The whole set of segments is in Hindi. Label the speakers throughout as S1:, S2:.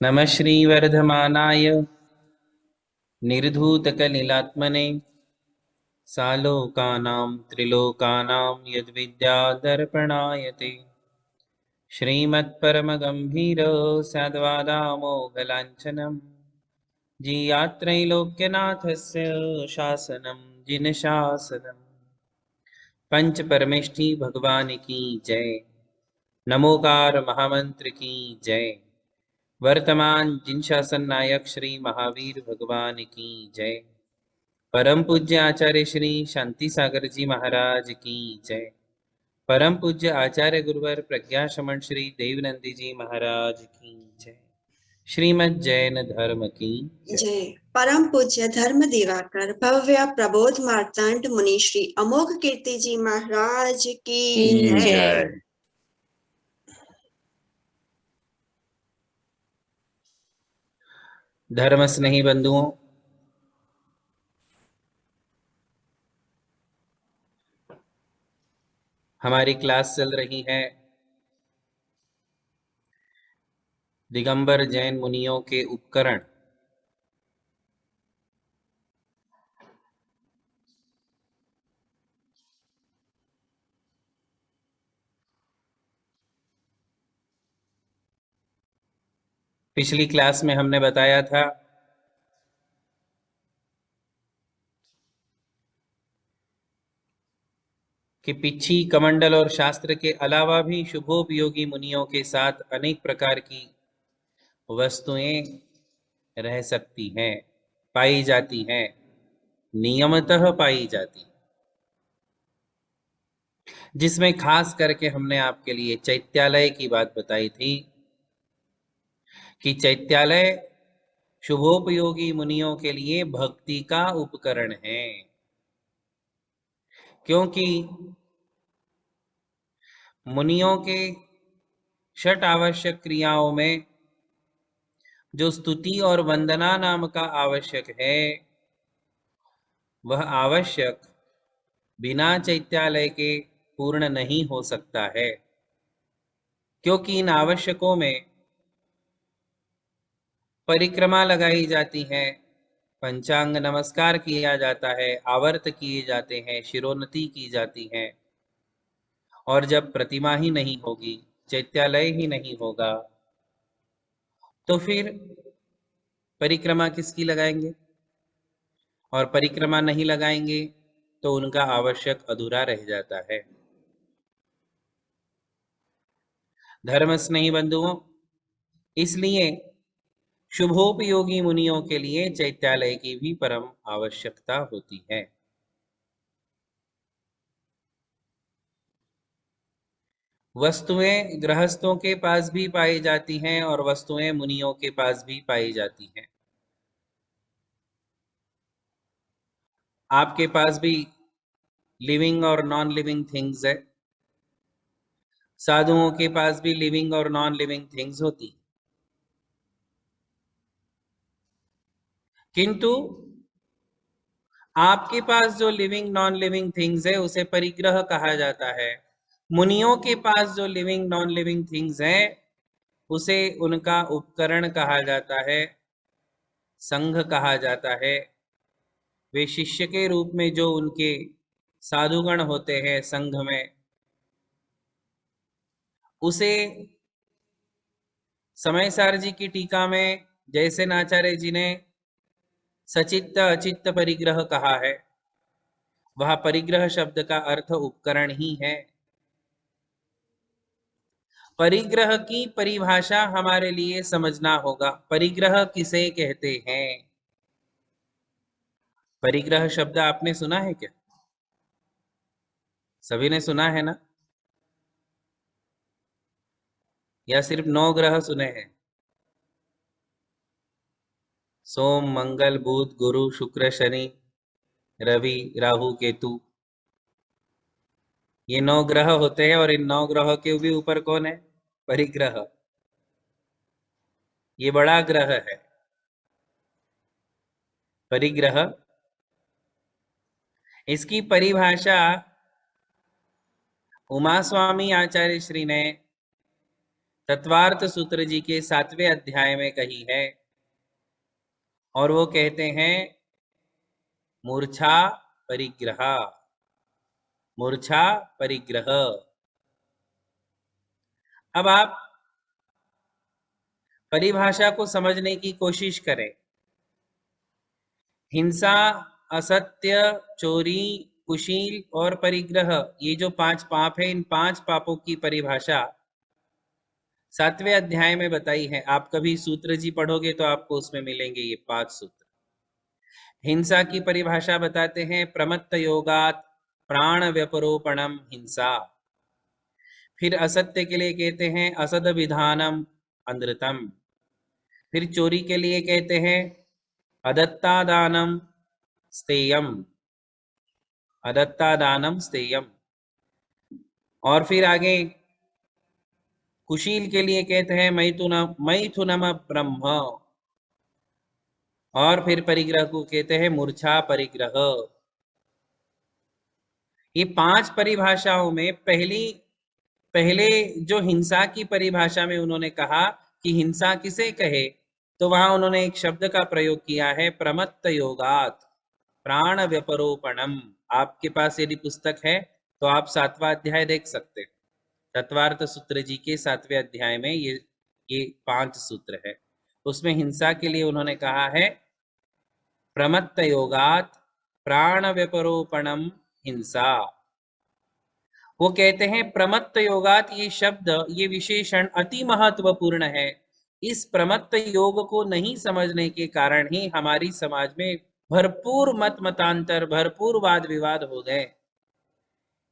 S1: नमः श्रीवर्धमानाय निर्धूतकलिलात्मने सालोकानां त्रिलोकानां यद्विद्यादर्पणाय ते श्रीमत्परमगम्भीर साद्वादामोघलाञ्छनम् जीयात्रैलोक्यनाथस्य शासनं जिनशासनम् पंच परमेष्ठी भगवान की जय। नमोकार महामंत्र की जय। वर्तमान जिन शासन नायक श्री महावीर भगवान की जय। परम पूज्य आचार्य श्री शांति सागर जी महाराज की जय। परम पूज्य आचार्य गुरुवर प्रज्ञा शमन श्री देवनंदी जी महाराज की जय। श्रीमद् जैन धर्म की
S2: जय। परम पूज्य धर्म दिवाकर भव्य प्रबोध मार्तांड मुनि श्री अमोघ कीर्ति जी महाराज की जय।
S1: धर्म स्नेही बंधुओं, हमारी क्लास चल रही है दिगंबर जैन मुनियों के उपकरण। पिछली क्लास में हमने बताया था कि पिच्छी, कमंडल और शास्त्र के अलावा भी शुभोपयोगी मुनियों के साथ अनेक प्रकार की वस्तुएं रह सकती हैं, पाई जाती हैं, नियमतः पाई जाती, जिसमें खास करके हमने आपके लिए चैत्यालय की बात बताई थी कि चैत्यालय शुभोपयोगी मुनियों के लिए भक्ति का उपकरण है, क्योंकि मुनियों के षट आवश्यक क्रियाओं में जो स्तुति और वंदना नाम का आवश्यक है, वह आवश्यक बिना चैत्यालय के पूर्ण नहीं हो सकता है, क्योंकि इन आवश्यकों में परिक्रमा लगाई जाती है, पंचांग नमस्कार किया जाता है, आवर्त किए जाते हैं, शिरोन्नति की जाती है। और जब प्रतिमा ही नहीं होगी, चैत्यालय ही नहीं होगा, तो फिर परिक्रमा किसकी लगाएंगे? और परिक्रमा नहीं लगाएंगे तो उनका आवश्यक अधूरा रह जाता है। धर्म स्नेही बंधुओं, इसलिए शुभोपयोगी मुनियों के लिए चैत्यालय की भी परम आवश्यकता होती है। वस्तुएं गृहस्थों के पास भी पाई जाती हैं और वस्तुएं मुनियों के पास भी पाई जाती हैं। आपके पास भी लिविंग और नॉन लिविंग थिंग्स है, साधुओं के पास भी लिविंग और नॉन लिविंग थिंग्स होती, किंतु आपके पास जो लिविंग नॉन लिविंग थिंग्स है उसे परिग्रह कहा जाता है। मुनियों के पास जो लिविंग नॉन लिविंग थिंग्स है उसे उनका उपकरण कहा जाता है, संघ कहा जाता है। वे शिष्य के रूप में जो उनके साधुगण होते हैं संघ में, उसे समय सार जी की टीका में जैसे नाचार्य जी ने सचित्त अचित्त परिग्रह कहा है, वह परिग्रह शब्द का अर्थ उपकरण ही है। परिग्रह की परिभाषा हमारे लिए समझना होगा। परिग्रह किसे कहते हैं? परिग्रह शब्द आपने सुना है क्या? सभी ने सुना है ना? या सिर्फ 9 ग्रह सुने हैं? सोम, मंगल, बुध, गुरु, शुक्र, शनि, रवि, राहु, केतु, ये 9 ग्रह होते हैं। और इन 9 ग्रह के भी ऊपर कौन है? परिग्रह। ये बड़ा ग्रह है परिग्रह। इसकी परिभाषा उमा स्वामी आचार्य श्री ने तत्वार्थ सूत्र जी के 7वें अध्याय में कही है, और वो कहते हैं मूर्छा परिग्रह। मूर्छा परिग्रह। अब आप परिभाषा को समझने की कोशिश करें। हिंसा, असत्य, चोरी, कुशील और परिग्रह, ये जो 5 पाप है, इन 5 पापों की परिभाषा 7वें अध्याय में बताई है। आप कभी सूत्र जी पढ़ोगे तो आपको उसमें मिलेंगे ये 5 सूत्र। हिंसा की परिभाषा बताते हैं, प्रमत्त योगात प्राण व्यपरोपणम हिंसा। फिर असत्य के लिए कहते हैं असद विधानम अनृतम। फिर चोरी के लिए कहते हैं अदत्तादानम स्तेयम। अदत्तादानम स्तेयम। और फिर आगे कुशील के लिए कहते हैं मैथुनम ब्रह्म। और फिर परिग्रह को कहते हैं मूर्छा परिग्रह। ये 5 परिभाषाओं में पहले जो हिंसा की परिभाषा में उन्होंने कहा कि हिंसा किसे कहे, तो वहां उन्होंने एक शब्द का प्रयोग किया है, प्रमत्त योगात प्राण व्यपरोपणम। आपके पास यदि पुस्तक है तो आप 7वां अध्याय देख सकते हैं। तत्वार्थ सूत्र जी के 7वें अध्याय में ये 5 सूत्र है। उसमें हिंसा के लिए उन्होंने कहा है प्रमत्त योगात प्राण व्यपरोपणम हिंसा। वो कहते हैं प्रमत्त योगात, ये शब्द, ये विशेषण अति महत्वपूर्ण है। इस प्रमत्त योग को नहीं समझने के कारण ही हमारी समाज में भरपूर मतांतर, भरपूर वाद विवाद हो गए।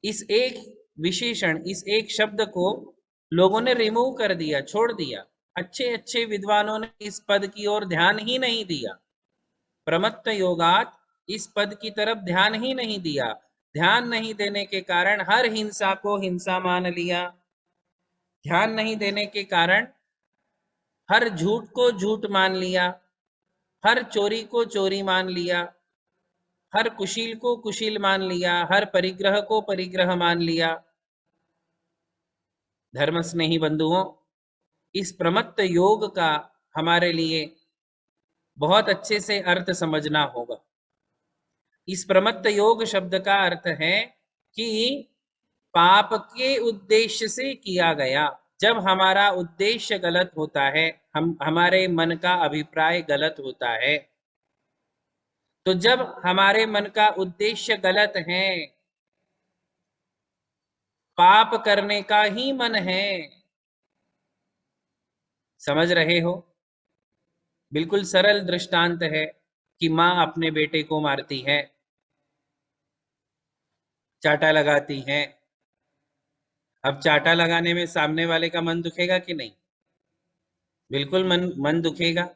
S1: इस एक विशेषण, इस एक शब्द को लोगों ने रिमूव कर दिया, छोड़ दिया। अच्छे अच्छे विद्वानों ने इस पद की ओर ध्यान ही नहीं दिया। प्रमत्त योगात, इस पद की तरफ ध्यान ही नहीं दिया। ध्यान नहीं देने के कारण हर हिंसा को हिंसा मान लिया। ध्यान नहीं देने के कारण हर झूठ को झूठ मान लिया, हर चोरी को चोरी मान लिया, हर कुशील को कुशील मान लिया, हर परिग्रह को परिग्रह मान लिया। धर्म स्नेही बंधुओं, इस प्रमत्त योग का हमारे लिए बहुत अच्छे से अर्थ समझना होगा। इस प्रमत्त योग शब्द का अर्थ है कि पाप के उद्देश्य से किया गया। जब हमारा उद्देश्य गलत होता है, हमारे मन का अभिप्राय गलत होता है, तो जब हमारे मन का उद्देश्य गलत है, पाप करने का ही मन है, समझ रहे हो? बिल्कुल सरल दृष्टांत है कि माँ अपने बेटे को मारती है, चाटा लगाती है। अब चाटा लगाने में सामने वाले का मन दुखेगा कि नहीं? बिल्कुल मन दुखेगा।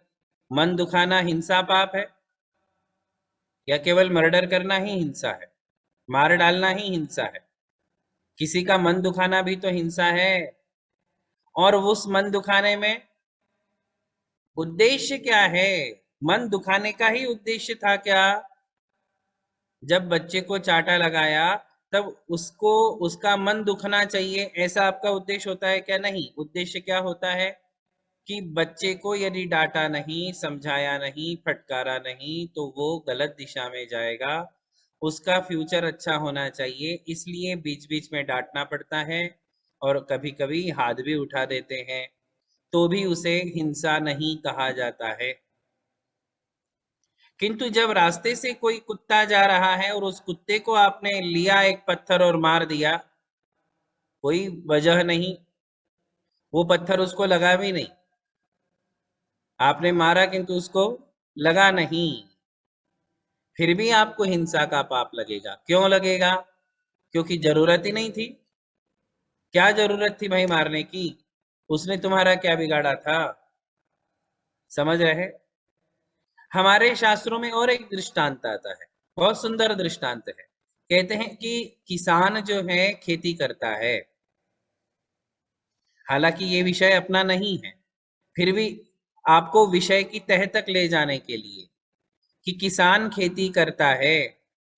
S1: मन दुखाना हिंसा पाप है, या केवल मर्डर करना ही हिंसा है, मार डालना ही हिंसा है? किसी का मन दुखाना भी तो हिंसा है। और उस मन दुखाने में उद्देश्य क्या है? मन दुखाने का ही उद्देश्य था क्या? जब बच्चे को चाटा लगाया तब उसको, उसका मन दुखना चाहिए, ऐसा आपका उद्देश्य होता है क्या? नहीं। उद्देश्य क्या होता है कि बच्चे को यदि डांटा नहीं, समझाया नहीं, फटकारा नहीं, तो वो गलत दिशा में जाएगा। उसका फ्यूचर अच्छा होना चाहिए, इसलिए बीच बीच में डांटना पड़ता है और कभी कभी हाथ भी उठा देते हैं, तो भी उसे हिंसा नहीं कहा जाता है। किंतु जब रास्ते से कोई कुत्ता जा रहा है और उस कुत्ते को आपने लिया एक पत्थर और मार दिया, कोई वजह नहीं, वो पत्थर उसको लगा भी नहीं, आपने मारा किंतु उसको लगा नहीं, फिर भी आपको हिंसा का पाप लगेगा। क्यों लगेगा? क्योंकि जरूरत ही नहीं थी। क्या जरूरत थी भाई मारने की? उसने तुम्हारा क्या बिगाड़ा था? समझ रहे? हमारे शास्त्रों में और एक दृष्टांत आता है, बहुत सुंदर दृष्टांत है। कहते हैं कि किसान जो है खेती करता है, हालांकि ये विषय अपना नहीं है, फिर भी आपको विषय की तह तक ले जाने के लिए कि किसान खेती करता है,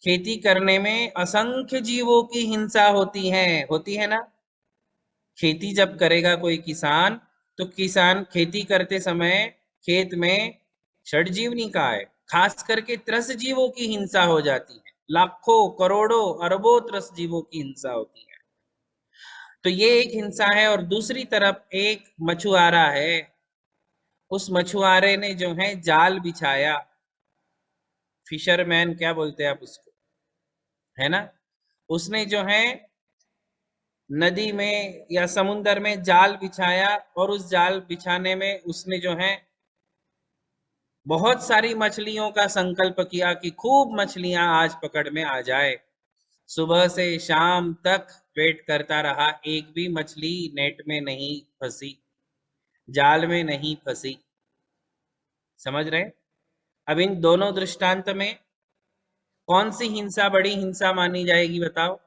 S1: खेती करने में असंख्य जीवों की हिंसा होती है ना? खेती जब करेगा कोई किसान तो किसान खेती करते समय खेत में षड्जीवनी का है, खास करके त्रस जीवों की हिंसा हो जाती है, लाखों करोड़ों अरबों त्रस जीवों की हिंसा होती है। तो ये एक हिंसा है। और दूसरी तरफ एक मछुआरा है, उस मछुआरे ने जो है जाल बिछाया, फिशरमैन क्या बोलते हैं आप उसको, है ना, उसने जो है नदी में या समुन्दर में जाल बिछाया, और उस जाल बिछाने में उसने जो है बहुत सारी मछलियों का संकल्प किया कि खूब मछलियां आज पकड़ में आ जाए। सुबह से शाम तक वेट करता रहा, एक भी मछली नेट में नहीं फंसी, जाल में नहीं फंसी। समझ रहे? अब इन दोनों दृष्टांत में कौन सी हिंसा बड़ी हिंसा मानी जाएगी, बताओ?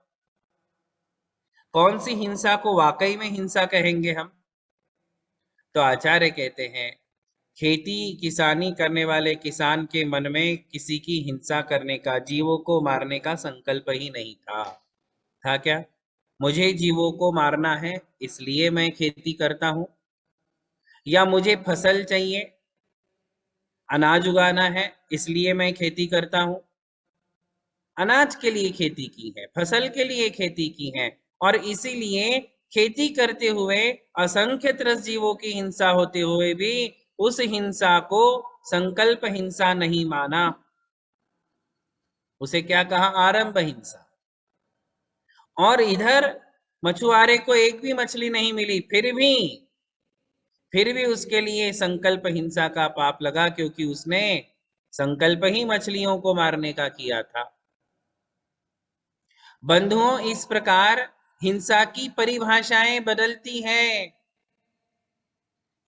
S1: कौन सी हिंसा को वाकई में हिंसा कहेंगे हम? तो आचार्य कहते हैं, खेती किसानी करने वाले किसान के मन में किसी की हिंसा करने का, जीवों को मारने का संकल्प ही नहीं था। था क्या? मुझे जीवों को मारना है इसलिए मैं खेती करता हूं, या मुझे फसल चाहिए, अनाज उगाना है इसलिए मैं खेती करता हूं। अनाज के लिए खेती की है, फसल के लिए खेती की है, और इसीलिए खेती करते हुए असंख्य त्रस जीवों की हिंसा होते हुए भी उस हिंसा को संकल्प हिंसा नहीं माना। उसे क्या कहा? आरंभ हिंसा। और इधर मछुआरे को एक भी मछली नहीं मिली, फिर भी उसके लिए संकल्प हिंसा का पाप लगा, क्योंकि उसने संकल्प ही मछलियों को मारने का किया था। बंधुओं, इस प्रकार हिंसा की परिभाषाएं बदलती हैं।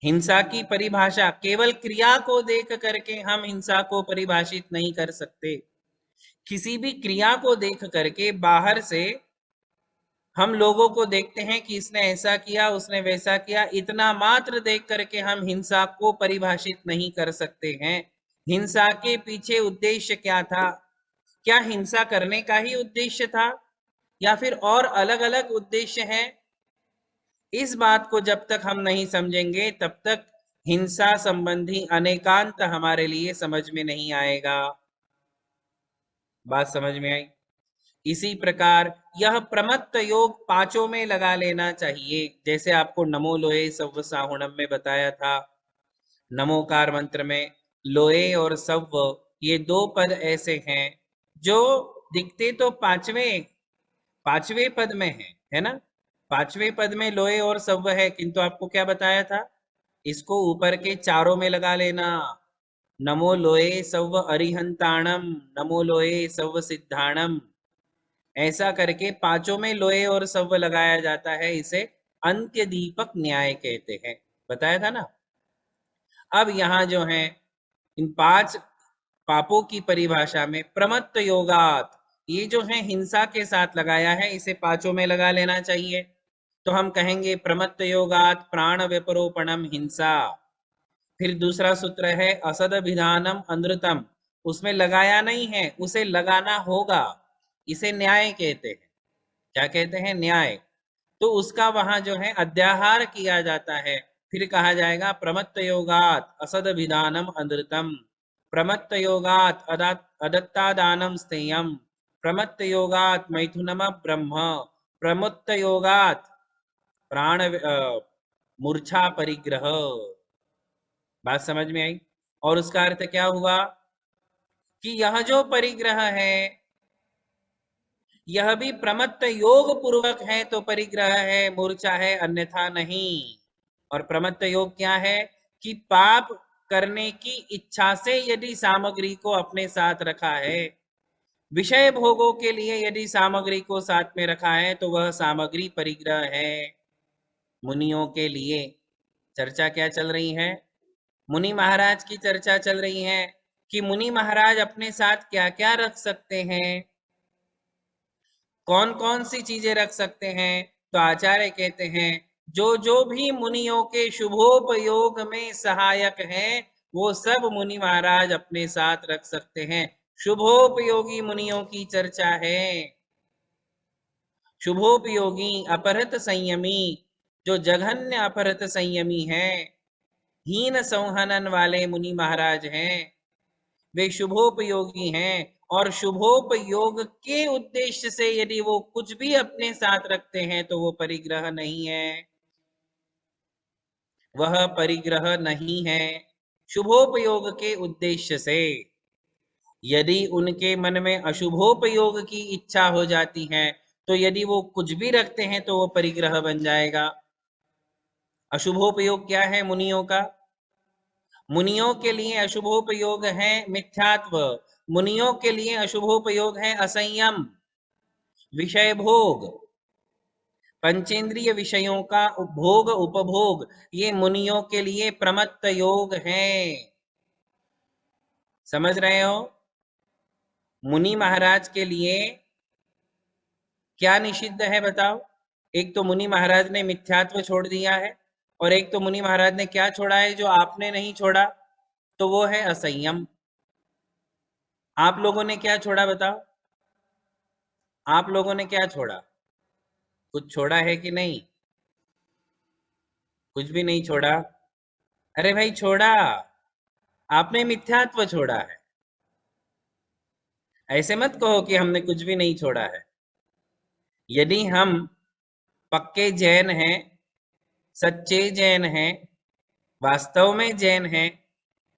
S1: हिंसा की परिभाषा केवल क्रिया को देख करके हम हिंसा को परिभाषित नहीं कर सकते। किसी भी क्रिया को देख करके बाहर से हम लोगों को देखते हैं कि इसने ऐसा किया, उसने वैसा किया, इतना मात्र देख करके हम हिंसा को परिभाषित नहीं कर सकते हैं। हिंसा के पीछे उद्देश्य क्या था? क्या हिंसा करने का ही उद्देश्य था, या फिर और अलग अलग उद्देश्य है? इस बात को जब तक हम नहीं समझेंगे तब तक हिंसा संबंधी अनेकांत हमारे लिए समझ में नहीं आएगा। बात समझ में आई? इसी प्रकार यह प्रमत्त योग पांचों में लगा लेना चाहिए, जैसे आपको नमो लोहे सव्व साहुणम में बताया था। नमोकार मंत्र में लोहे और सव्व ये दो पद ऐसे हैं जो दिखते तो पांचवें पद में है ना? पांचवें पद में लोहे और सव्व है, किंतु आपको क्या बताया था? इसको ऊपर के चारों में लगा लेना। नमो लोहे सव्व अरिहंताणम, नमो लोहे सव्व सिद्धाणम, ऐसा करके पांचों में लोहे और सव्व लगाया जाता है। इसे अंत्य दीपक न्याय कहते हैं, बताया था ना। अब यहाँ जो है इन पांच पापों की परिभाषा में प्रमत्त योगात, ये जो है हिंसा के साथ लगाया है, इसे पांचों में लगा लेना चाहिए। तो हम कहेंगे प्रमत्त योगात प्राण व्यपरोपणम हिंसा। फिर दूसरा सूत्र है असद विधानम अनृतम, उसमें लगाया नहीं है, उसे लगाना होगा, इसे न्याय कहते हैं। क्या कहते हैं? न्याय। तो उसका वहां जो है अध्याहार किया जाता है। फिर कहा जाएगा प्रमत्त योगात असद विधानम अनृतम, प्रमत्त योगात अदत्तादानम स्तेयम, प्रमत्त योगात मैथुनम ब्रह्म, प्रमत्त योगात प्राण मूर्छा परिग्रह। बात समझ में आई? और उसका अर्थ क्या हुआ कि यह जो परिग्रह है यह भी प्रमत्त योग पूर्वक है तो परिग्रह है, मूर्छा है अन्यथा नहीं। और प्रमत्त योग क्या है कि पाप करने की इच्छा से यदि सामग्री को अपने साथ रखा है, विषय भोगों के लिए यदि सामग्री को साथ में रखा है, तो वह सामग्री परिग्रह है। मुनियों के लिए चर्चा क्या चल रही है? मुनि महाराज की चर्चा चल रही है कि मुनि महाराज अपने साथ क्या क्या रख सकते हैं, कौन कौन सी चीजें रख सकते हैं। तो आचार्य कहते हैं जो जो भी मुनियों के शुभोपयोग में सहायक है वो सब मुनि महाराज अपने साथ रख सकते हैं। शुभोपयोगी मुनियों की चर्चा है। शुभोपयोगी अपहृत संयमी, जो जघन्य अपहृत संयमी हैं, हीन संहनन वाले मुनि महाराज हैं, वे शुभोपयोगी हैं। और शुभोपयोग के उद्देश्य से यदि वो कुछ भी अपने साथ रखते हैं तो वो परिग्रह नहीं है, वह परिग्रह नहीं है। शुभोपयोग के उद्देश्य से यदि उनके मन में अशुभोपयोग की इच्छा हो जाती है तो यदि वो कुछ भी रखते हैं तो वो परिग्रह बन जाएगा। अशुभोपयोग क्या है मुनियों का? मुनियों के लिए अशुभोपयोग है मिथ्यात्व, मुनियों के लिए अशुभोपयोग है असंयम, विषय भोग, पंचेंद्रिय विषयों का भोग उपभोग, ये मुनियों के लिए प्रमत्त योग है। समझ रहे हो? मुनि महाराज के लिए क्या निषिद्ध है बताओ? एक तो मुनि महाराज ने मिथ्यात्व छोड़ दिया है, और एक तो मुनि महाराज ने क्या छोड़ा है जो आपने नहीं छोड़ा, तो वो है असंयम। आप लोगों ने क्या छोड़ा बताओ? आप लोगों ने क्या छोड़ा? कुछ छोड़ा है कि नहीं? कुछ भी नहीं छोड़ा। अरे भाई छोड़ा, आपने मिथ्यात्व छोड़ा है। ऐसे मत कहो कि हमने कुछ भी नहीं छोड़ा है। यदि हम पक्के जैन हैं, सच्चे जैन हैं, वास्तव में जैन हैं,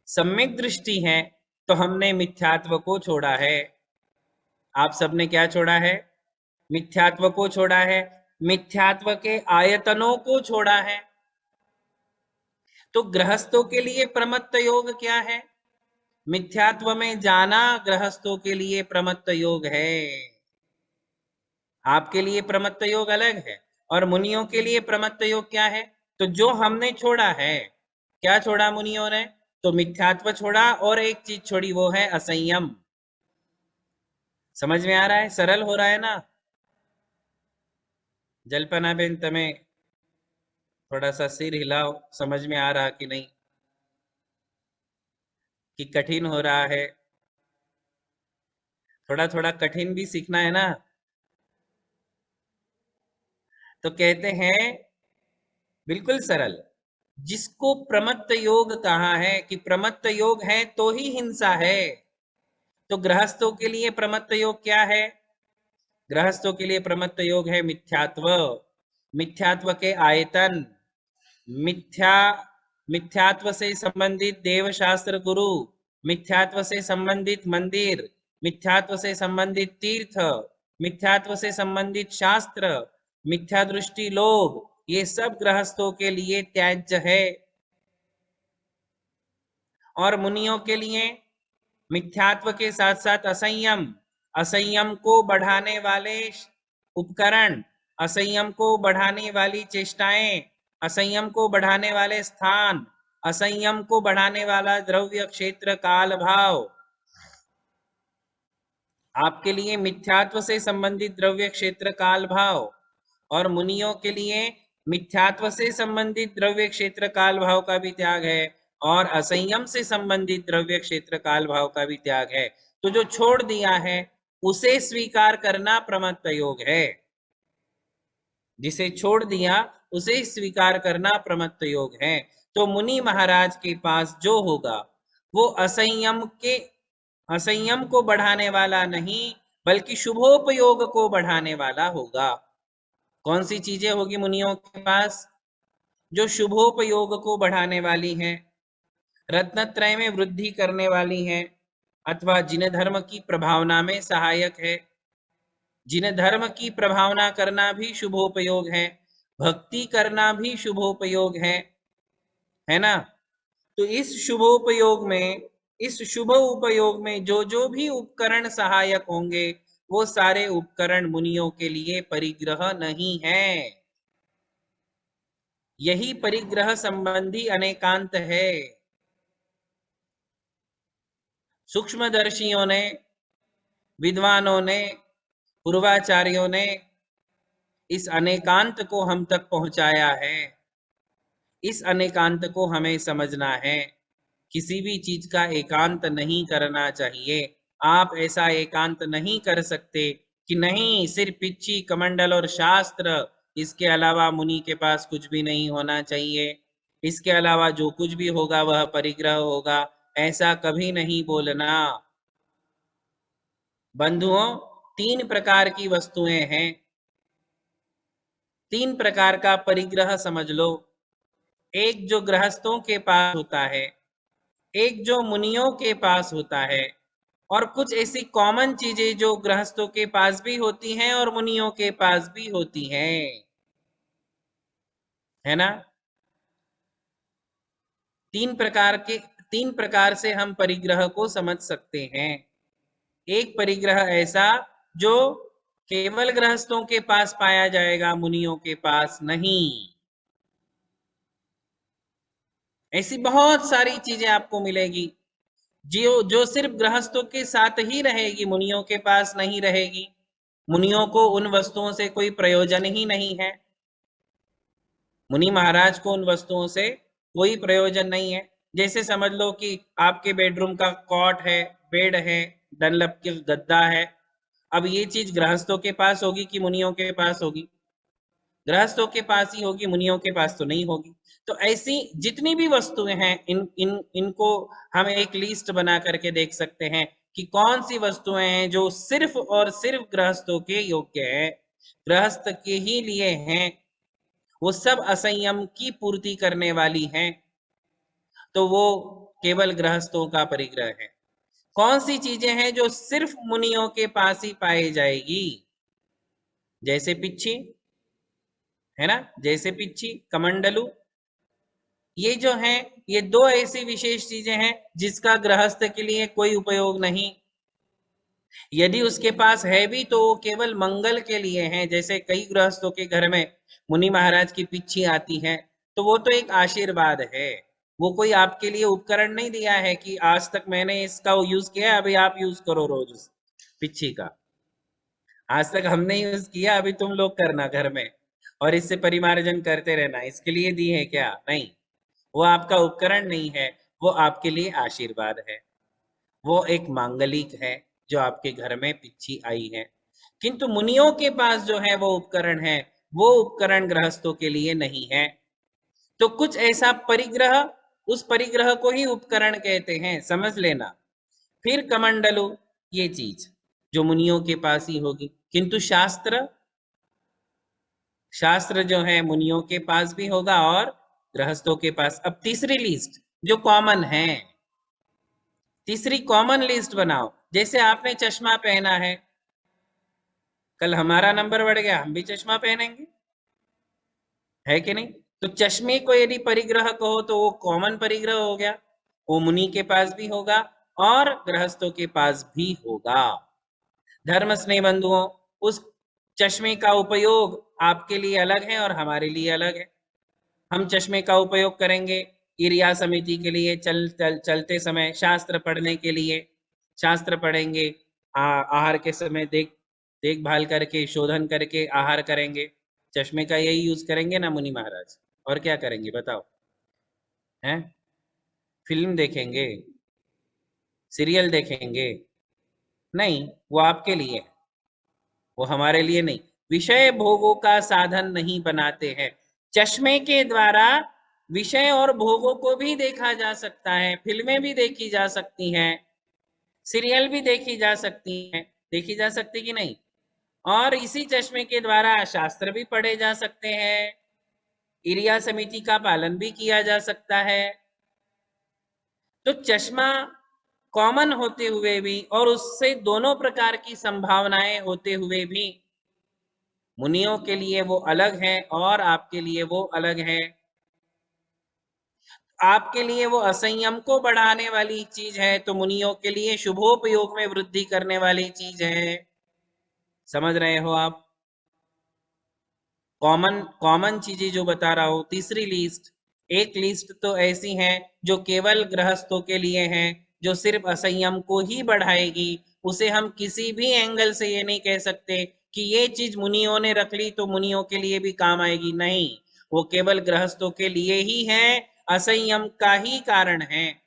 S1: सम्यक दृष्टि है, तो हमने मिथ्यात्व को छोड़ा है। आप सबने क्या छोड़ा है? मिथ्यात्व को छोड़ा है, मिथ्यात्व के आयतनों को छोड़ा है। तो गृहस्थों के लिए प्रमत्त योग क्या है? मिथ्यात्व में जाना गृहस्थों के लिए प्रमत्त योग है। आपके लिए प्रमत्त योग अलग है, और मुनियों के लिए प्रमत्त योग क्या है? तो जो हमने छोड़ा है, क्या छोड़ा मुनियों ने? तो मिथ्यात्व छोड़ा, और एक चीज छोड़ी, वो है असंयम। समझ में आ रहा है? सरल हो रहा है ना? जल्पना बेन तमे थोड़ा सा सिर हिलाओ, समझ में आ रहा कि नहीं, कि कठिन हो रहा है? थोड़ा थोड़ा कठिन भी सीखना है ना। तो कहते हैं बिल्कुल सरल, जिसको प्रमत्त योग कहा है कि प्रमत्त योग है तो ही हिंसा है। तो गृहस्थों के लिए प्रमत्त योग क्या है? गृहस्थों के लिए प्रमत्त योग है मिथ्यात्व, मिथ्यात्व के आयतन, मिथ्या मिथ्यात्व से संबंधित देवशास्त्र गुरु, मिथ्यात्व से संबंधित मंदिर, मिथ्यात्व से संबंधित तीर्थ, मिथ्यात्व से संबंधित शास्त्र, मिथ्या दृष्टि लोग, ये सब गृहस्थों के लिए त्याज्य है। और मुनियों के लिए मिथ्यात्व के साथ साथ असंयम, असंयम को बढ़ाने वाले उपकरण, असंयम को बढ़ाने वाली चेष्टाएं, असंयम को बढ़ाने वाले स्थान, असंयम को बढ़ाने वाला द्रव्य क्षेत्र काल भाव। आपके लिए मिथ्यात्व से संबंधित द्रव्य क्षेत्र काल भाव, और मुनियों के लिए मिथ्यात्व से संबंधित द्रव्य क्षेत्र काल भाव का भी त्याग है, और असंयम से संबंधित द्रव्य क्षेत्र काल भाव का भी त्याग है। तो जो छोड़ दिया है उसे स्वीकार करना प्रमत्त योग है। जिसे छोड़ दिया उसे स्वीकार करना प्रमत्त योग है। तो मुनि महाराज के पास जो होगा वो असंयम को बढ़ाने वाला नहीं, बल्कि शुभोपयोग को बढ़ाने वाला होगा। कौन सी चीजें होगी मुनियों के पास? जो शुभोपयोग को बढ़ाने वाली हैं, रत्नत्रय में वृद्धि करने वाली हैं, अथवा जिन धर्म की प्रभावना में सहायक है। जिन धर्म की प्रभावना करना भी शुभोपयोग है, भक्ति करना भी शुभोपयोग है ना? तो इस शुभोपयोग में, इस शुभ उपयोग में जो जो भी उपकरण सहायक होंगे, वो सारे उपकरण मुनियों के लिए परिग्रह नहीं है। यही परिग्रह संबंधी अनेकांत है। सूक्ष्मदर्शियों ने, विद्वानों ने, पूर्वाचार्यों ने इस अनेकांत को हम तक पहुंचाया है। इस अनेकांत को हमें समझना है। किसी भी चीज का एकांत नहीं करना चाहिए। आप ऐसा एकांत नहीं कर सकते कि नहीं, सिर्फ पिच्ची कमंडल और शास्त्र इसके अलावा मुनि के पास कुछ भी नहीं होना चाहिए, इसके अलावा जो कुछ भी होगा वह परिग्रह होगा, ऐसा कभी नहीं बोलना। बंधुओं, 3 प्रकार की वस्तुएं हैं, 3 प्रकार का परिग्रह समझ लो। एक जो गृहस्थों के पास होता है, एक जो मुनियों के पास होता है, और कुछ ऐसी कॉमन चीजें जो गृहस्थों के पास भी होती हैं और मुनियों के पास भी होती हैं, है ना। 3 प्रकार से हम परिग्रह को समझ सकते हैं। एक परिग्रह ऐसा जो केवल गृहस्थों के पास पाया जाएगा, मुनियों के पास नहीं। ऐसी बहुत सारी चीजें आपको मिलेगी जो सिर्फ गृहस्थों के साथ ही रहेगी, मुनियों के पास नहीं रहेगी। मुनियों को उन वस्तुओं से कोई प्रयोजन ही नहीं है, मुनि महाराज को उन वस्तुओं से कोई प्रयोजन नहीं है। जैसे समझ लो कि आपके बेडरूम का कॉट है, बेड है, डनलप के गद्दा है। अब ये चीज गृहस्थों के पास होगी कि मुनियों के पास होगी? गृहस्थों के पास ही होगी, मुनियों के पास तो नहीं होगी। तो ऐसी जितनी भी वस्तुएं हैं, इनको हम एक लिस्ट बना करके देख सकते हैं कि कौन सी वस्तुएं हैं जो सिर्फ और सिर्फ गृहस्थों के योग्य है, गृहस्थ के ही लिए हैं, वो सब असंयम की पूर्ति करने वाली हैं, तो वो केवल गृहस्थों का परिग्रह है। कौन सी चीजें हैं जो सिर्फ मुनियों के पास ही पाई जाएगी? जैसे पिच्छी, है ना, जैसे पिच्छी, कमंडलू, ये जो हैं, ये 2 ऐसी विशेष चीजें हैं जिसका गृहस्थ के लिए कोई उपयोग नहीं। यदि उसके पास है भी तो वो केवल मंगल के लिए हैं। जैसे कई गृहस्थों के घर में मुनि महाराज की पिच्छी आती है, तो वो तो एक आशीर्वाद है, वो कोई आपके लिए उपकरण नहीं दिया है कि आज तक मैंने इसका यूज किया, अभी आप यूज करो रोज उस पिच्छी का। आज तक हमने यूज किया, अभी तुम लोग करना घर में, और इससे परिमार्जन करते रहना, इसके लिए दी है क्या? नहीं, वो आपका उपकरण नहीं है, वो आपके लिए आशीर्वाद है, वो एक मांगलिक है जो आपके घर में पिच्छी आई है। किंतु मुनियों के पास जो है वो उपकरण है, वो उपकरण गृहस्थों के लिए नहीं है। तो कुछ ऐसा परिग्रह, उस परिग्रह को ही उपकरण कहते हैं, समझ लेना। फिर कमंडलु, ये चीज जो मुनियों के पास ही होगी, किंतु शास्त्र, शास्त्र जो है मुनियों के पास भी होगा और गृहस्थों के पास। अब तीसरी लिस्ट जो कॉमन है, तीसरी कॉमन लिस्ट बनाओ। जैसे आपने चश्मा पहना है, कल हमारा नंबर बढ़ गया, हम भी चश्मा पहनेंगे, है कि नहीं? तो चश्मे को यदि परिग्रह कहो तो वो कॉमन परिग्रह हो गया, वो मुनि के पास भी होगा और गृहस्थों के पास भी होगा। धर्म स्नेह बंधुओं, उस चश्मे का उपयोग आपके लिए अलग है और हमारे लिए अलग है। हम चश्मे का उपयोग करेंगे क्रिया समिति के लिए, चलते समय, शास्त्र पढ़ने के लिए, शास्त्र पढ़ेंगे, आहार के समय देखभाल करके, शोधन करके आहार करेंगे। चश्मे का यही यूज करेंगे ना मुनि महाराज, और क्या करेंगे बताओ? हैं? फिल्म देखेंगे, सीरियल देखेंगे? नहीं, वो आपके लिए है, वो हमारे लिए नहीं। विषय भोगों का साधन नहीं बनाते हैं। चश्मे के द्वारा विषय और भोगों को भी देखा जा सकता है, फिल्में भी देखी जा सकती हैं, सीरियल भी देखी जा सकती हैं, देखी जा सकती कि नहीं? और इसी चश्मे के द्वारा शास्त्र भी पढ़े जा सकते हैं, क्रिया समिति का पालन भी किया जा सकता है। तो चश्मा कॉमन होते हुए भी और उससे दोनों प्रकार की संभावनाएं होते हुए भी मुनियों के लिए वो अलग है और आपके लिए वो अलग है। आपके लिए वो असंयम को बढ़ाने वाली चीज है, तो मुनियों के लिए शुभोपयोग में वृद्धि करने वाली चीज है। समझ रहे हो आप? कॉमन कॉमन चीजें जो बता रहा हूं, तीसरी लिस्ट, एक लिस्ट तो ऐसी है जो केवल गृहस्थों के लिए है, जो सिर्फ असंयम को ही बढ़ाएगी। उसे हम किसी भी एंगल से ये नहीं कह सकते कि ये चीज मुनियों ने रख ली तो मुनियों के लिए भी काम आएगी, नहीं, वो केवल गृहस्थों के लिए ही है, असंयम का ही कारण है।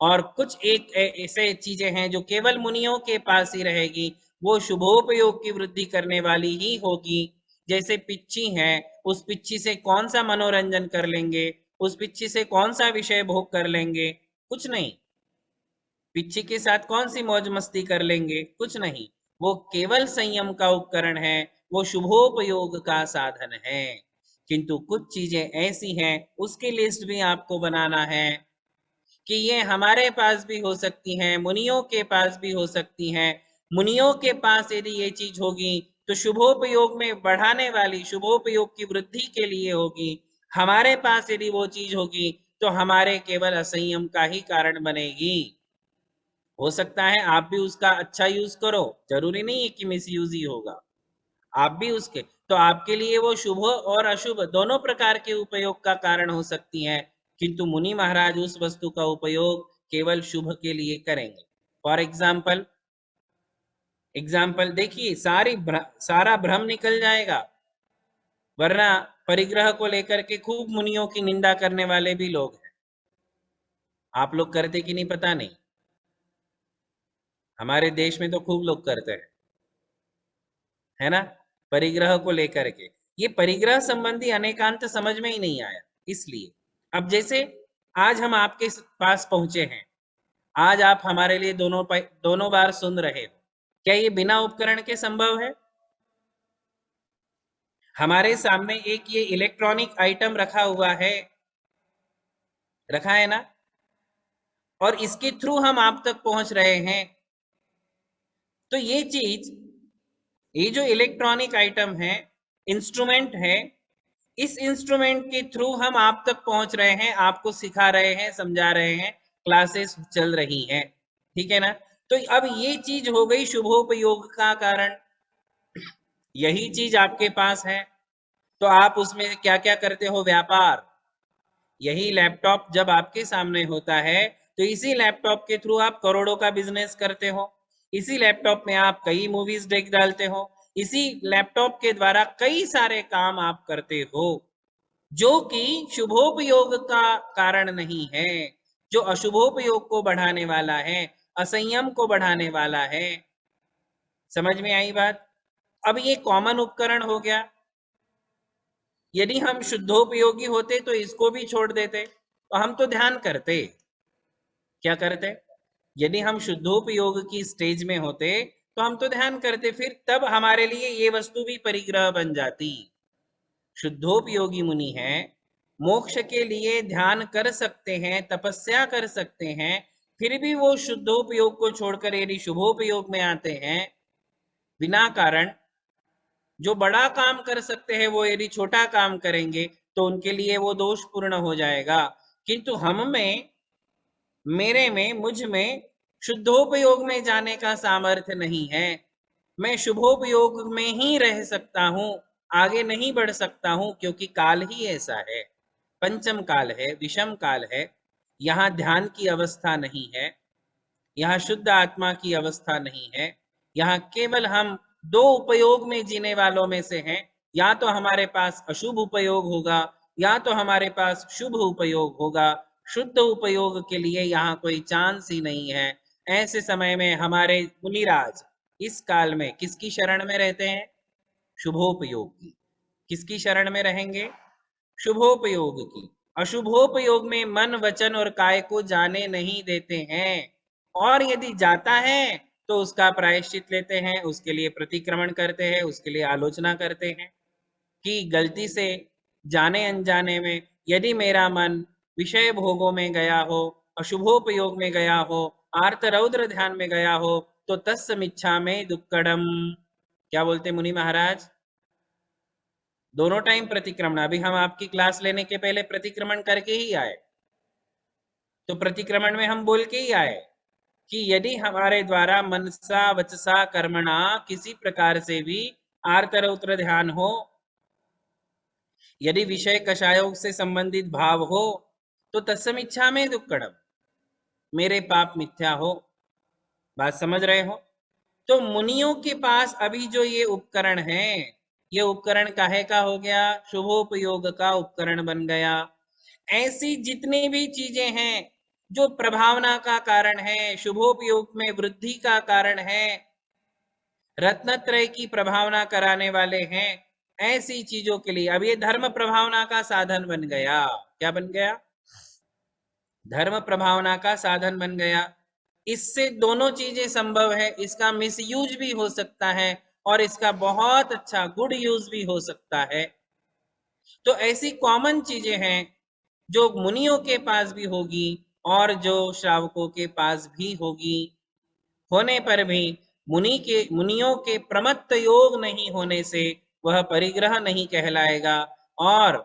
S1: और कुछ एक ऐसे चीजें हैं जो केवल मुनियों के पास ही रहेगी, वो शुभोपयोग की वृद्धि करने वाली ही होगी। जैसे पिच्ची है, उस पिच्ची से कौन सा मनोरंजन कर लेंगे, उस पिच्ची से कौन सा विषय भोग कर लेंगे, कुछ नहीं। पिच्ची के साथ कौन सी मौज मस्ती कर लेंगे, कुछ नहीं। वो केवल संयम का उपकरण है, वो शुभोपयोग का साधन है। किंतु कुछ चीजें ऐसी हैं, उसकी लिस्ट भी आपको बनाना है कि ये हमारे पास भी हो सकती हैं, मुनियों के पास भी हो सकती हैं। मुनियों के पास यदि ये चीज होगी तो शुभोपयोग में बढ़ाने वाली, शुभोपयोग की वृद्धि के लिए होगी। हमारे पास यदि वो चीज होगी तो हमारे केवल असंयम का ही कारण बनेगी। हो सकता है आप भी उसका अच्छा यूज करो, जरूरी नहीं है कि मिस यूज ही होगा। आप भी उसके, तो आपके लिए वो शुभ और अशुभ दोनों प्रकार के उपयोग का कारण हो सकती हैं। किंतु मुनि महाराज उस वस्तु का उपयोग केवल शुभ के लिए करेंगे। फॉर एग्जाम्पल देखिए, सारा भ्रम निकल जाएगा। वरना परिग्रह को लेकर के खूब मुनियों की निंदा करने वाले भी लोग हैं। आप लोग करते कि नहीं पता नहीं, हमारे देश में तो खूब लोग करते हैं, है ना। परिग्रह को लेकर के, ये परिग्रह संबंधी अनेकांत समझ में ही नहीं आया। इसलिए अब जैसे आज हम आपके पास पहुंचे हैं, आज आप हमारे लिए दोनों बार सुन रहे हो, क्या ये बिना उपकरण के संभव है? हमारे सामने एक ये इलेक्ट्रॉनिक आइटम रखा हुआ है, रखा है ना, और इसके थ्रू हम आप तक पहुंच रहे हैं। तो ये चीज, ये जो इलेक्ट्रॉनिक आइटम है, इंस्ट्रूमेंट है, इस इंस्ट्रूमेंट के थ्रू हम आप तक पहुंच रहे हैं, आपको सिखा रहे हैं, समझा रहे हैं, क्लासेस चल रही हैं, ठीक है ना। तो अब ये चीज हो गई शुभोपयोग का कारण। यही चीज आपके पास है तो आप उसमें क्या क्या करते हो? व्यापार। यही लैपटॉप जब आपके सामने होता है तो इसी लैपटॉप के थ्रू आप करोड़ों का बिजनेस करते हो। इसी लैपटॉप में आप कई मूवीज देख डालते हो। इसी लैपटॉप के द्वारा कई सारे काम आप करते हो, जो कि शुभोपयोग का कारण नहीं है, जो अशुभोपयोग को बढ़ाने वाला है, असंयम को बढ़ाने वाला है। समझ में आई बात? अब ये कॉमन उपकरण हो गया। यदि हम शुद्धोपयोगी होते तो इसको भी छोड़ देते, तो हम तो ध्यान करते। क्या करते? यदि हम शुद्धोपयोग की स्टेज में होते तो हम तो ध्यान करते, फिर तब हमारे लिए ये वस्तु भी परिग्रह बन जाती। शुद्धोपयोगी मुनि है, मोक्ष के लिए ध्यान कर सकते हैं, तपस्या कर सकते हैं, फिर भी वो शुद्धोपयोग को छोड़कर यदि शुभोपयोग में आते हैं बिना कारण, जो बड़ा काम कर सकते हैं वो यदि छोटा काम करेंगे तो उनके लिए वो दोषपूर्ण हो जाएगा। किंतु हम में, मेरे में, मुझ में शुद्धोपयोग में जाने का सामर्थ्य नहीं है। मैं शुभोपयोग में ही रह सकता हूं, आगे नहीं बढ़ सकता हूं, क्योंकि काल ही ऐसा है। पंचम काल है, विषम काल है। यहाँ ध्यान की अवस्था नहीं है, यहाँ शुद्ध आत्मा की अवस्था नहीं है। यहाँ केवल हम दो उपयोग में जीने वालों में से हैं। या तो हमारे पास अशुभ उपयोग होगा, या तो हमारे पास शुभ उपयोग होगा। शुद्ध उपयोग के लिए यहाँ कोई चांस ही नहीं है। ऐसे समय में हमारे मुनिराज इस काल में किसकी शरण में रहते हैं? शुभोपयोग की। किसकी शरण में रहेंगे? शुभोपयोग की। अशुभोपयोग में मन, वचन और काय को जाने नहीं देते हैं, और यदि जाता है तो उसका प्रायश्चित लेते हैं, उसके लिए प्रतिक्रमण करते हैं, उसके लिए आलोचना करते हैं कि गलती से, जाने अनजाने में यदि मेरा मन विषय भोगों में गया हो, अशुभोपयोग में गया हो, आर्त रौद्र ध्यान में गया हो, तो तस्मिच्छा में दुक्कड़म। क्या बोलते मुनि महाराज? दोनों टाइम प्रतिक्रमण। अभी हम आपकी क्लास लेने के पहले प्रतिक्रमण करके ही आए, तो प्रतिक्रमण में हम बोल के ही आए कि यदि हमारे द्वारा मनसा वचसा कर्मणा किसी प्रकार से भी आर्तरौत्र ध्यान हो, यदि विषय कषायोग से संबंधित भाव हो, तो तत्समिच्छा में दुक्कड़म, मेरे पाप मिथ्या हो। बात समझ रहे हो? तो मुनियों के पास अभी जो ये उपकरण है, ये उपकरण काहे का हो गया? शुभोपयोग का उपकरण बन गया। ऐसी जितनी भी चीजें हैं जो प्रभावना का कारण है, शुभोपयोग में वृद्धि का कारण है, रत्नत्रय की प्रभावना कराने वाले हैं, ऐसी चीजों के लिए। अब ये धर्म प्रभावना का साधन बन गया। क्या बन गया? धर्म प्रभावना का साधन बन गया। इससे दोनों चीजें संभव है, इसका मिसयूज भी हो सकता है और इसका बहुत अच्छा गुड यूज भी हो सकता है। तो ऐसी कॉमन चीजें हैं जो मुनियों के पास भी होगी और जो श्रावकों के पास भी होगी। होने पर भी मुनियों के प्रमत्त योग नहीं होने से वह परिग्रह नहीं कहलाएगा, और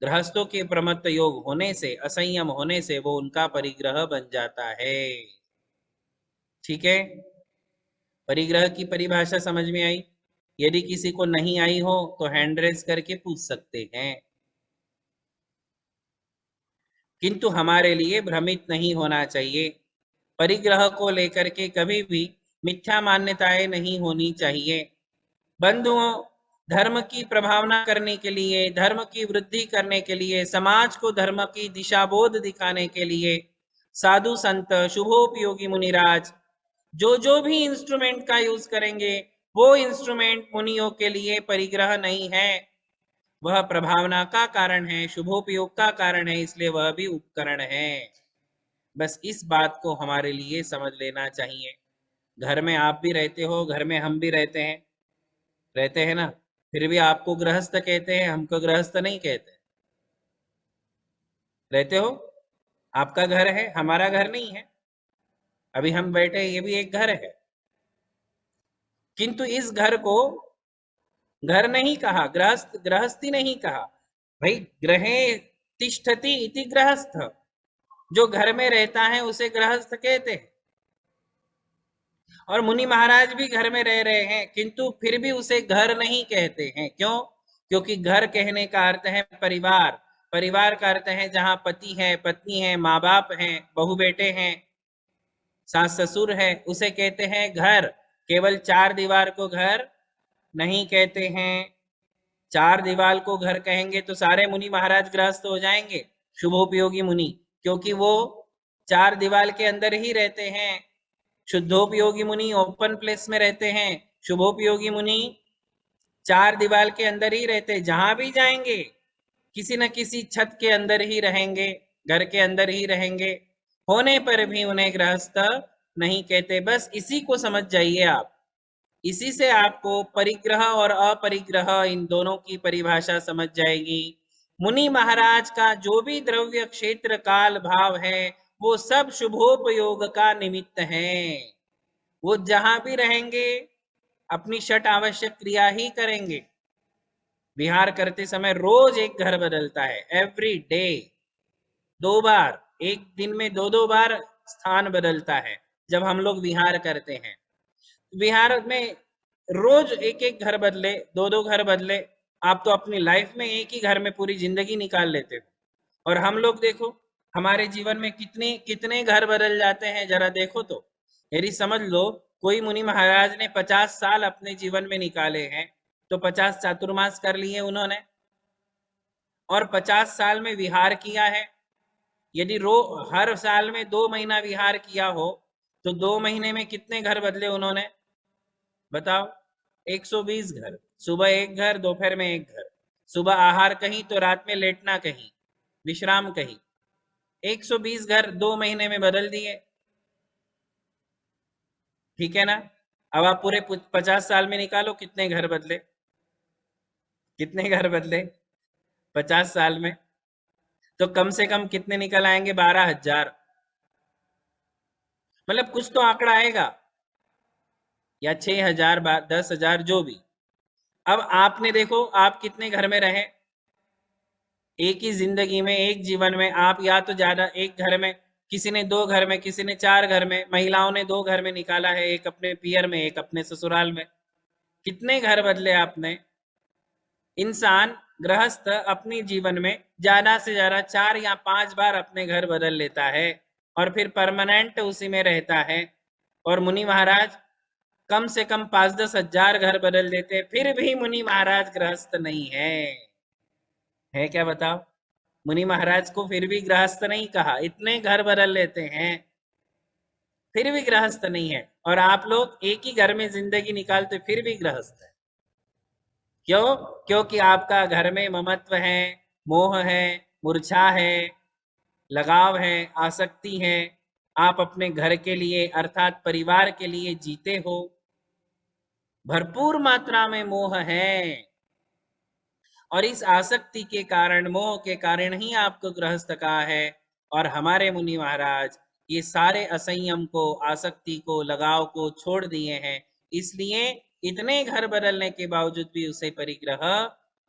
S1: गृहस्थों के प्रमत्त योग होने से, असंयम होने से वो उनका परिग्रह बन जाता है। ठीक है, परिग्रह की परिभाषा समझ में आई? यदि किसी को नहीं आई हो तो हैंड रेज करके पूछ सकते हैं। किंतु हमारे लिए भ्रमित नहीं होना चाहिए। परिग्रह को लेकर के कभी भी मिथ्या मान्यताएं नहीं होनी चाहिए। बंधुओं, धर्म की प्रभावना करने के लिए, धर्म की वृद्धि करने के लिए, समाज को धर्म की दिशा बोध दिखाने के लिए साधु संत, शुभोपयोगी मुनिराज जो भी इंस्ट्रूमेंट का यूज करेंगे, वो इंस्ट्रूमेंट मुनियों के लिए परिग्रह नहीं है, वह प्रभावना का कारण है, शुभोपयोग का कारण है, इसलिए वह भी उपकरण है। बस इस बात को हमारे लिए समझ लेना चाहिए। घर में आप भी रहते हो, घर में हम भी रहते हैं ना, फिर भी आपको गृहस्थ कहते हैं, हमको गृहस्थ नहीं कहते। रहते हो, आपका घर है, हमारा घर नहीं है। अभी हम बैठे, ये भी एक घर है, किंतु इस घर को घर नहीं कहा, गृहस्थी नहीं कहा। भाई, ग्रहे तिष्ठति इति गृहस्थ, जो घर में रहता है उसे गृहस्थ कहते हैं। और मुनि महाराज भी घर में रह रहे हैं, किंतु फिर भी उसे घर नहीं कहते हैं। क्यों? क्योंकि घर कहने का अर्थ है परिवार। परिवार का अर्थ है जहां पति है, पत्नी है, माँ बाप हैं, बहू बेटे हैं, सास ससुर है, उसे कहते हैं घर। केवल चार दीवार को घर नहीं कहते हैं। चार दीवार को घर कहेंगे तो सारे मुनि महाराज गृहस्थ हो जाएंगे, शुभोपयोगी मुनि, क्योंकि वो चार दीवार के अंदर ही रहते हैं। शुद्धोपयोगी मुनि ओपन प्लेस में रहते हैं, शुभोपयोगी मुनि चार दीवार के अंदर ही रहते, जहां भी जाएंगे किसी न किसी छत के अंदर ही रहेंगे, घर के अंदर ही रहेंगे। होने पर भी उन्हें गृहस्थ नहीं कहते। बस इसी को समझ जाइए आप। इसी से आपको परिग्रह और अपरिग्रह इन दोनों की परिभाषा समझ जाएगी। मुनि महाराज का जो भी द्रव्य, क्षेत्र, काल, भाव है, वो सब शुभोपयोग का निमित्त है। वो जहां भी रहेंगे अपनी षट आवश्यक क्रिया ही करेंगे। विहार करते समय रोज एक घर बदलता है, एवरी डे, 2 बार, एक दिन में 2 बार स्थान बदलता है। जब हम लोग विहार करते हैं, विहार में रोज एक एक घर बदले, 2 घर बदले। आप तो अपनी लाइफ में एक ही घर में पूरी जिंदगी निकाल लेते हो, और हम लोग देखो हमारे जीवन में कितने कितने घर बदल जाते हैं, जरा देखो तो। यदि समझ लो कोई मुनि महाराज ने 50 साल अपने जीवन में निकाले हैं, तो 50 चातुर्मास कर लिए उन्होंने, और 50 साल में विहार किया है। यदि हर साल में 2 महीना विहार किया हो, तो 2 महीने में कितने घर बदले उन्होंने, बताओ? 120 घर। सुबह एक घर, दोपहर में एक घर, सुबह आहार कहीं तो रात में लेटना कहीं, विश्राम कहीं। 120 घर 2 महीने में बदल दिए। ठीक है ना? अब आप पूरे 50 साल में निकालो कितने घर बदले, कितने घर बदले 50 साल में। तो कम से कम कितने निकल आएंगे? 12,000। मतलब कुछ तो आंकड़ा आएगा, या 6,000, 10,000, जो भी। अब आपने देखो आप कितने घर में रहे एक ही जिंदगी में, एक जीवन में। आप या तो ज्यादा, एक घर में, किसी ने 2 घर में, किसी ने 4 घर में, महिलाओं ने 2 घर में निकाला है, एक अपने पियर में, एक अपने ससुराल में। कितने घर बदले आपने? इंसान गृहस्थ अपनी जीवन में ज्यादा से ज्यादा 4 या 5 बार अपने घर बदल लेता है, और फिर परमानेंट उसी में रहता है। और मुनि महाराज कम से कम 5-10 हजार घर बदल देते, फिर भी मुनि महाराज गृहस्थ नहीं है क्या, बताओ? मुनि महाराज को फिर भी गृहस्थ नहीं कहा, इतने घर बदल लेते हैं, फिर भी गृहस्थ नहीं है। और आप लोग एक ही घर में जिंदगी निकालते, फिर भी गृहस्थ है। क्यों? क्योंकि आपका घर में ममत्व है, मोह है, मूर्छा है, लगाव है, आसक्ति है। आप अपने घर के लिए अर्थात परिवार के लिए जीते हो। भरपूर मात्रा में मोह है और इस आसक्ति के कारण, मोह के कारण ही आपको गृहस्थ कहा है। और हमारे मुनि महाराज ये सारे असंयम को, आसक्ति को, लगाव को छोड़ दिए हैं। इसलिए इतने घर बदलने के बावजूद भी उसे परिग्रह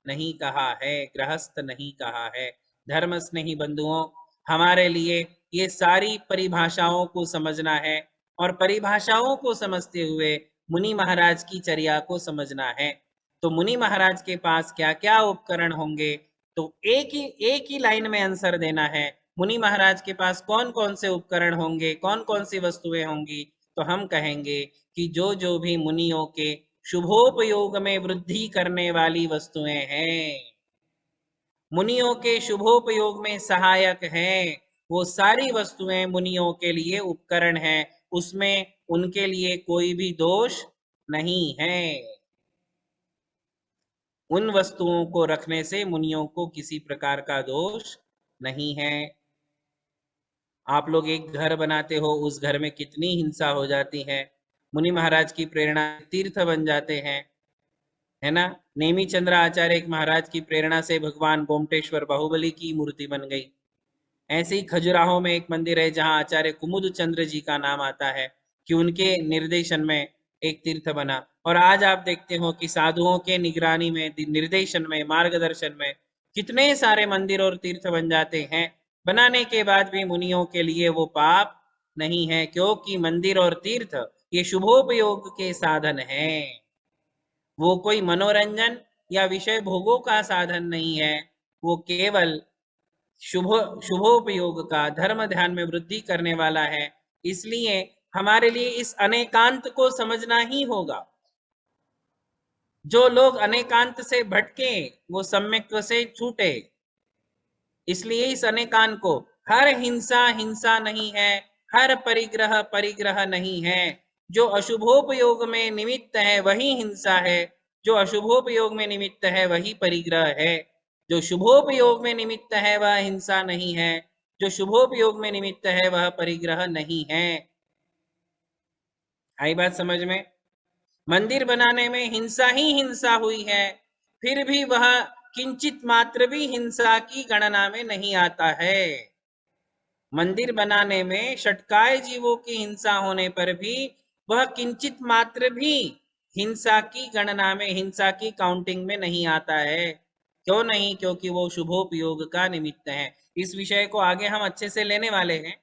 S1: नहीं कहा है, गृहस्थ नहीं कहा है। धर्म स्नेही बंधुओं, हमारे लिए ये सारी परिभाषाओं को समझना है और परिभाषाओं को समझते हुए मुनि महाराज की चर्या को समझना है। तो मुनि महाराज के पास क्या क्या उपकरण होंगे? तो एक ही लाइन में आंसर देना है। मुनि महाराज के पास कौन कौन से उपकरण होंगे, कौन कौन सी वस्तुएं होंगी? तो हम कहेंगे कि जो भी मुनियों के शुभोपयोग में वृद्धि करने वाली वस्तुएं हैं, मुनियों के शुभोपयोग में सहायक हैं, वो सारी वस्तुएं मुनियों के लिए उपकरण हैं। उसमें उनके लिए कोई भी दोष नहीं है। उन वस्तुओं को रखने से मुनियों को किसी प्रकार का दोष नहीं है। आप लोग एक घर बनाते हो, उस घर में कितनी हिंसा हो जाती है, मुनि महाराज की प्रेरणा तीर्थ बन जाते हैं, है ना। नेमी चंद्र आचार्य एक महाराज की प्रेरणा से भगवान गोमटेश्वर बाहुबली की मूर्ति बन गई। ऐसे ही खजुराहो में एक मंदिर है जहां आचार्य कुमुद चंद्र जी का नाम आता है कि उनके निर्देशन में एक तीर्थ बना। और आज आप देखते हो कि साधुओं के निगरानी में, निर्देशन में, मार्गदर्शन में कितने सारे मंदिर और तीर्थ बन जाते हैं। बनाने के बाद भी मुनियों के लिए वो पाप नहीं है, क्योंकि मंदिर और तीर्थ ये शुभोपयोग के साधन हैं। वो कोई मनोरंजन या विषय भोगों का साधन नहीं है, वो केवल शुभोपयोग का, धर्म ध्यान में वृद्धि करने वाला है। इसलिए हमारे लिए इस अनेकांत को समझना ही होगा। जो लोग अनेकांत से भटके वो सम्यक्त्व से छूटे। इसलिए इस अनेकांत को, हर हिंसा हिंसा नहीं है, हर परिग्रह परिग्रह नहीं है। जो अशुभोपयोग में निमित्त है वही हिंसा है, जो अशुभोपयोग में निमित्त है वही परिग्रह है। जो शुभोपयोग में निमित्त है वह हिंसा नहीं है, जो शुभोपयोग में निमित्त है वह परिग्रह नहीं है। आई बात समझ में? मंदिर बनाने में हिंसा ही हिंसा हुई है, फिर भी वह किंचित मात्र भी हिंसा की गणना में नहीं आता है। मंदिर बनाने में षटकाय जीवों की हिंसा होने पर भी वह किंचित मात्र भी हिंसा की गणना में, हिंसा की काउंटिंग में नहीं आता है। क्यों नहीं? क्योंकि वो शुभोपयोग का निमित्त है। इस विषय को आगे हम अच्छे से लेने वाले हैं,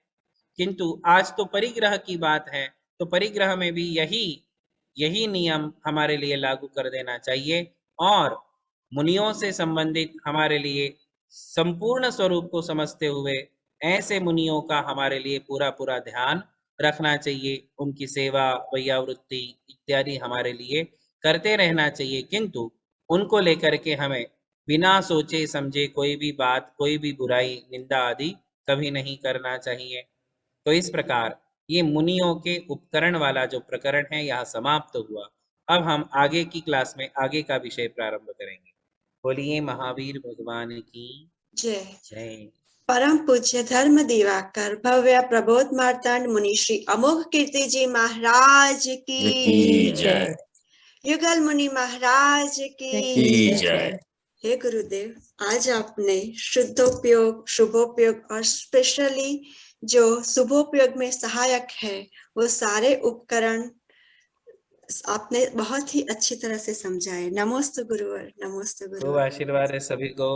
S1: किंतु आज तो परिग्रह की बात है, तो परिग्रह में भी यही नियम हमारे लिए लागू कर देना चाहिए और मुनियों से संबंधित हमारे लिए संपूर्ण स्वरूप को समझते हुए ऐसे मुनियों का हमारे लिए पूरा पूरा ध्यान रखना चाहिए। उनकी सेवा, वैयावृत्ति इत्यादि हमारे लिए करते रहना चाहिए, किंतु उनको लेकर के हमें बिना सोचे समझे कोई भी बात, कोई भी बुराई, निंदा आदि कभी नहीं करना चाहिए। तो इस प्रकार ये मुनियों के उपकरण वाला जो प्रकरण है यहाँ समाप्त हुआ। अब हम आगे की क्लास में आगे का विषय प्रारंभ करेंगे। बोलिए महावीर भगवान की
S2: जय।
S1: जय।
S2: परम पूज्य धर्म दिवाकर भव्य प्रबोध मार्तांड मुनि श्री अमोघ कीर्ति जी महाराज की
S3: जय।
S2: युगल मुनि महाराज की
S3: जय।
S2: हे गुरुदेव, आज आपने शुद्धोपयोग, शुभोपयोग और स्पेशली जो शुभोपयोग में सहायक है वो सारे उपकरण आपने बहुत ही अच्छी तरह से समझाए। नमोस्तु गुरुवर, नमोस्तु
S1: खूब
S2: गुरुवर।
S1: आशीर्वाद है सभी को।